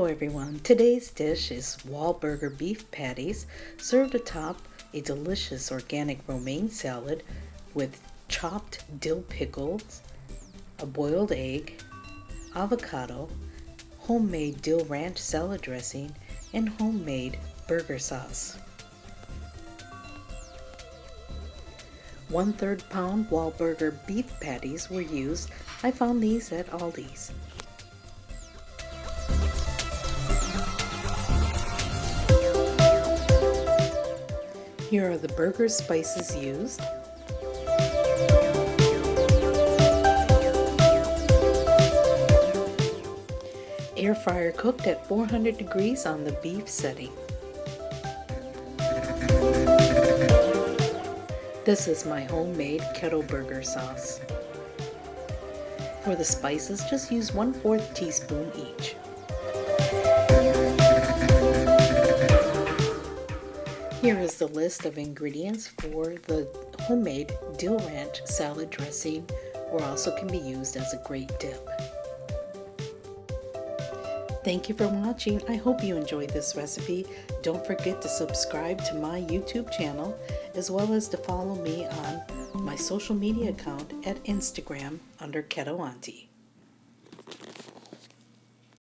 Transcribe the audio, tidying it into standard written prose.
Hello everyone, today's dish is Wahlburger beef patties served atop a delicious organic romaine salad with chopped dill pickles, a boiled egg, avocado, homemade dill ranch salad dressing, and homemade burger sauce. 1/3 pound Wahlburger beef patties were used. I found these at Aldi's. Here are the burger spices used. Air fryer cooked at 400 degrees on the beef setting. This is my homemade ketoburgersauce. For the spices, just use 1/4 teaspoon each. Here is the list of ingredients for the homemade dill ranch salad dressing, or also can be used as a great dip. Thank you for watching. I hope you enjoyed this recipe. Don't forget to subscribe to my YouTube channel, as well as to follow me on my social media account at Instagram under Keto Auntie.